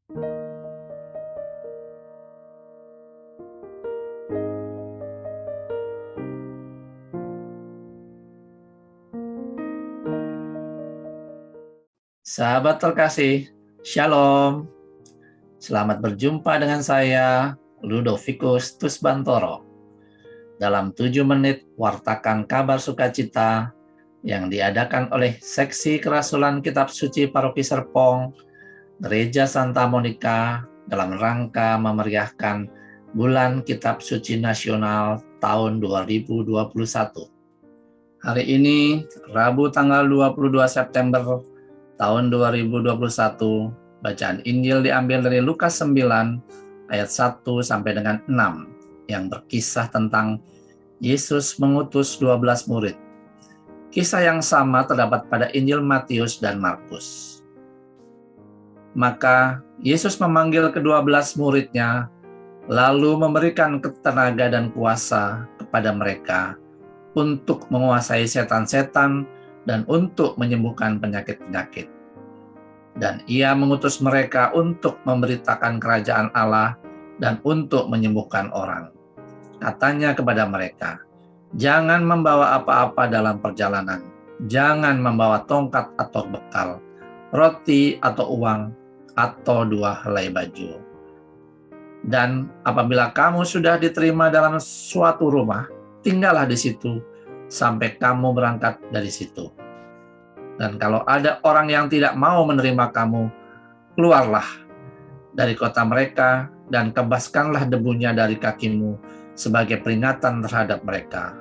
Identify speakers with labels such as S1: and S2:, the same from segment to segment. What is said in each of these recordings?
S1: Sahabat terkasih, Shalom. Selamat berjumpa dengan saya, Ludovicus Tusbantoro, dalam 7 menit Wartakan Kabar Sukacita yang diadakan oleh Seksi Kerasulan Kitab Suci Paroki Serpong, Gereja Santa Monica, dalam rangka memeriahkan Bulan Kitab Suci Nasional tahun 2021. Hari ini, Rabu tanggal 22 September tahun 2021, bacaan Injil diambil dari Lukas 9 ayat 1 sampai dengan 6 yang berkisah tentang Yesus mengutus 12 murid. Kisah yang sama terdapat pada Injil Matius dan Markus. Maka Yesus memanggil ke-12 muridnya, lalu memberikan tenaga dan kuasa kepada mereka untuk menguasai setan-setan dan untuk menyembuhkan penyakit-penyakit. Dan ia mengutus mereka untuk memberitakan kerajaan Allah dan untuk menyembuhkan orang. Katanya kepada mereka, jangan membawa apa-apa dalam perjalanan, jangan membawa tongkat atau bekal, roti atau uang, atau 2 helai baju. Dan apabila kamu sudah diterima dalam suatu rumah, tinggallah di situ sampai kamu berangkat dari situ. Dan kalau ada orang yang tidak mau menerima kamu, keluarlah dari kota mereka dan kebaskanlah debunya dari kakimu sebagai peringatan terhadap mereka.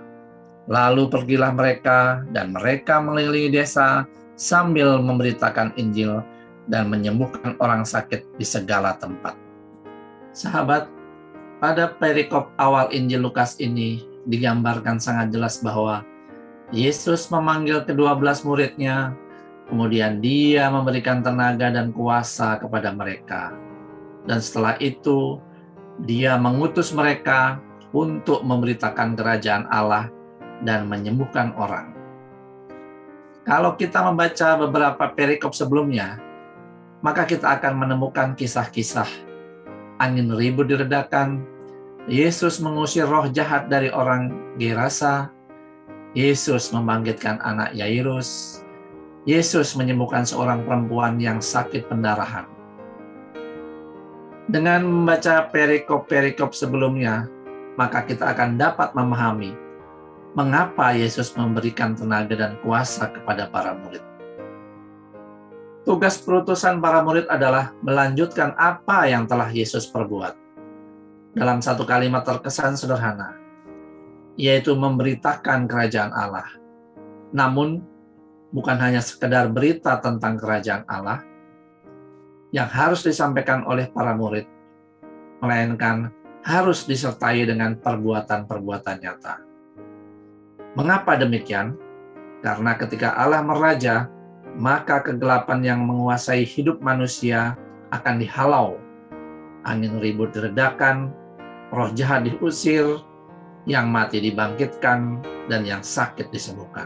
S1: Lalu pergilah mereka dan mereka mengelilingi desa sambil memberitakan Injil dan menyembuhkan orang sakit di segala tempat. Sahabat, pada perikop awal Injil Lukas ini digambarkan sangat jelas bahwa Yesus memanggil ke-12 muridnya, kemudian dia memberikan tenaga dan kuasa kepada mereka. Dan setelah itu, dia mengutus mereka untuk memberitakan kerajaan Allah dan menyembuhkan orang. Kalau kita membaca beberapa perikop sebelumnya, maka kita akan menemukan kisah-kisah angin ribut diredakan, Yesus mengusir roh jahat dari orang Gerasa, Yesus membangkitkan anak Yairus, Yesus menyembuhkan seorang perempuan yang sakit pendarahan. Dengan membaca perikop-perikop sebelumnya, maka kita akan dapat memahami mengapa Yesus memberikan tenaga dan kuasa kepada para murid. Tugas perutusan para murid adalah melanjutkan apa yang telah Yesus perbuat. Dalam satu kalimat terkesan sederhana, yaitu memberitakan kerajaan Allah. Namun, bukan hanya sekedar berita tentang kerajaan Allah yang harus disampaikan oleh para murid, melainkan harus disertai dengan perbuatan-perbuatan nyata. Mengapa demikian? Karena ketika Allah meraja, maka kegelapan yang menguasai hidup manusia akan dihalau. Angin ribut diredakan, roh jahat diusir, yang mati dibangkitkan, dan yang sakit disembuhkan.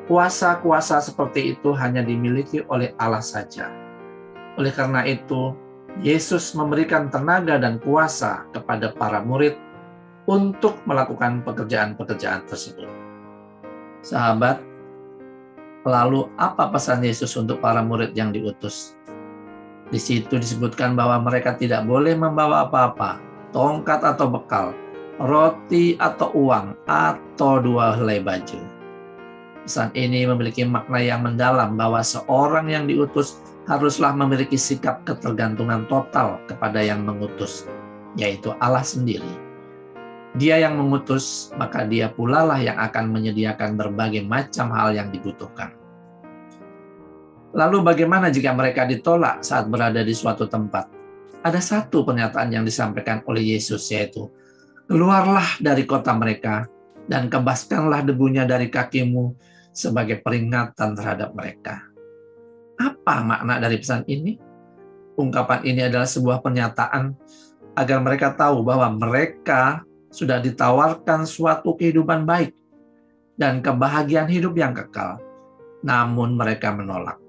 S1: Kuasa-kuasa seperti itu hanya dimiliki oleh Allah saja. Oleh karena itu, Yesus memberikan tenaga dan kuasa kepada para murid untuk melakukan pekerjaan-pekerjaan tersebut. Sahabat, lalu apa pesan Yesus untuk para murid yang diutus? Di situ disebutkan bahwa mereka tidak boleh membawa apa-apa, tongkat atau bekal, roti atau uang, atau 2 helai baju. Pesan ini memiliki makna yang mendalam bahwa seorang yang diutus haruslah memiliki sikap ketergantungan total kepada yang mengutus, yaitu Allah sendiri. Dia yang mengutus, maka dia pula lah yang akan menyediakan berbagai macam hal yang dibutuhkan. Lalu bagaimana jika mereka ditolak saat berada di suatu tempat? Ada satu pernyataan yang disampaikan oleh Yesus, yaitu, keluarlah dari kota mereka dan kebaskanlah debunya dari kakimu sebagai peringatan terhadap mereka. Apa makna dari pesan ini? Ungkapan ini adalah sebuah pernyataan agar mereka tahu bahwa mereka sudah ditawarkan suatu kehidupan baik dan kebahagiaan hidup yang kekal, namun mereka menolak.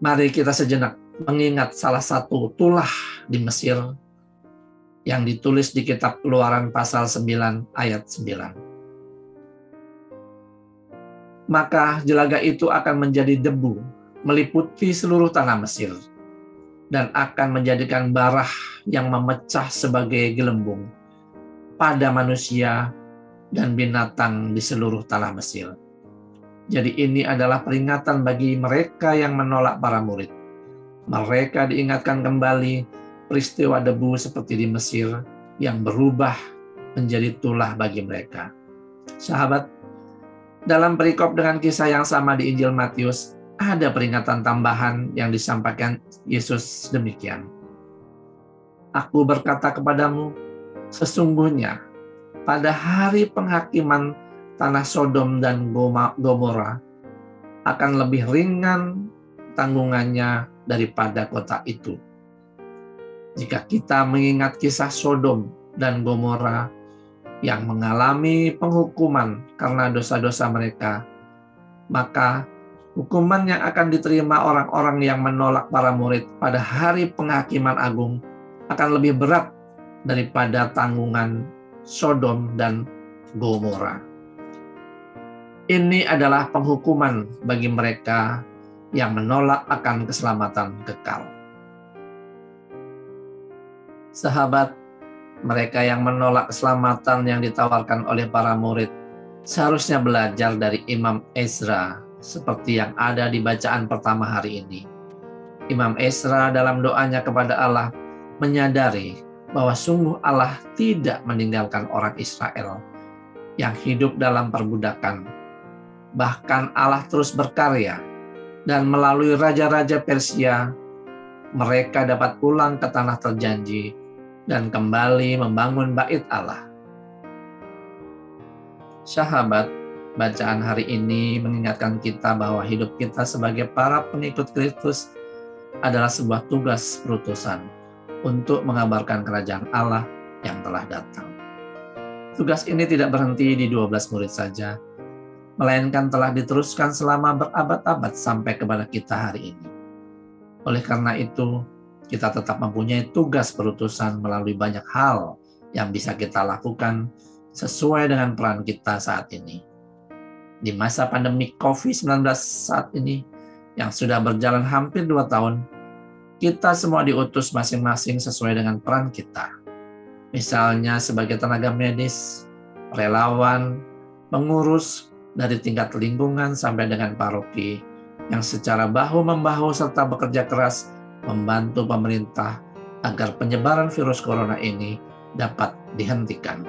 S1: Mari kita sejenak mengingat salah satu tulah di Mesir yang ditulis di kitab Keluaran pasal 9 ayat 9. Maka jelaga itu akan menjadi debu, meliputi seluruh tanah Mesir, dan akan menjadikan barah yang memecah sebagai gelembung pada manusia dan binatang di seluruh tanah Mesir. Jadi ini adalah peringatan bagi mereka yang menolak para murid. Mereka diingatkan kembali peristiwa debu seperti di Mesir yang berubah menjadi tulah bagi mereka. Sahabat, dalam perikop dengan kisah yang sama di Injil Matius, ada peringatan tambahan yang disampaikan Yesus demikian. Aku berkata kepadamu, sesungguhnya pada hari penghakiman tanah Sodom dan Gomora akan lebih ringan tanggungannya daripada kota itu. Jika kita mengingat kisah Sodom dan Gomora yang mengalami penghukuman karena dosa-dosa mereka, maka hukuman yang akan diterima orang-orang yang menolak para murid pada hari penghakiman agung akan lebih berat daripada tanggungan Sodom dan Gomora. Ini adalah penghukuman bagi mereka yang menolak akan keselamatan kekal. Sahabat, mereka yang menolak keselamatan yang ditawarkan oleh para murid seharusnya belajar dari Imam Ezra seperti yang ada di bacaan pertama hari ini. Imam Ezra dalam doanya kepada Allah menyadari bahwa sungguh Allah tidak meninggalkan orang Israel yang hidup dalam perbudakan. Bahkan Allah terus berkarya dan melalui raja-raja Persia, mereka dapat pulang ke tanah terjanji dan kembali membangun bait Allah. Sahabat, bacaan hari ini mengingatkan kita bahwa hidup kita sebagai para pengikut Kristus adalah sebuah tugas perutusan untuk mengabarkan kerajaan Allah yang telah datang. Tugas ini tidak berhenti di 12 murid saja, melainkan telah diteruskan selama berabad-abad sampai kepada kita hari ini. Oleh karena itu, kita tetap mempunyai tugas perutusan melalui banyak hal yang bisa kita lakukan sesuai dengan peran kita saat ini. Di masa pandemi COVID-19 saat ini, yang sudah berjalan hampir 2 tahun, kita semua diutus masing-masing sesuai dengan peran kita. Misalnya sebagai tenaga medis, relawan, pengurus dari tingkat lingkungan sampai dengan paroki, yang secara bahu-membahu serta bekerja keras membantu pemerintah agar penyebaran virus corona ini dapat dihentikan.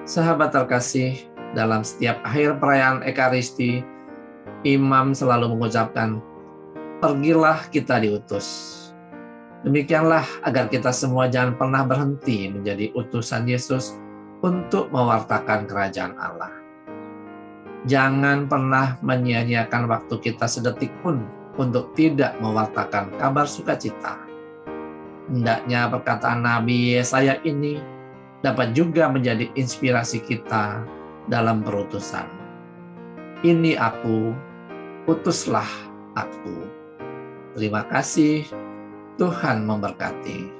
S1: Sahabat terkasih, dalam setiap akhir perayaan Ekaristi, imam selalu mengucapkan, "Pergilah kita diutus." Demikianlah agar kita semua jangan pernah berhenti menjadi utusan Yesus untuk mewartakan kerajaan Allah. Jangan pernah menyia-nyiakan waktu kita sedetik pun untuk tidak mewartakan kabar sukacita. Hendaknya perkataan Nabi Yesaya ini dapat juga menjadi inspirasi kita dalam perutusan. Ini aku, utuslah aku. Terima kasih, Tuhan memberkati.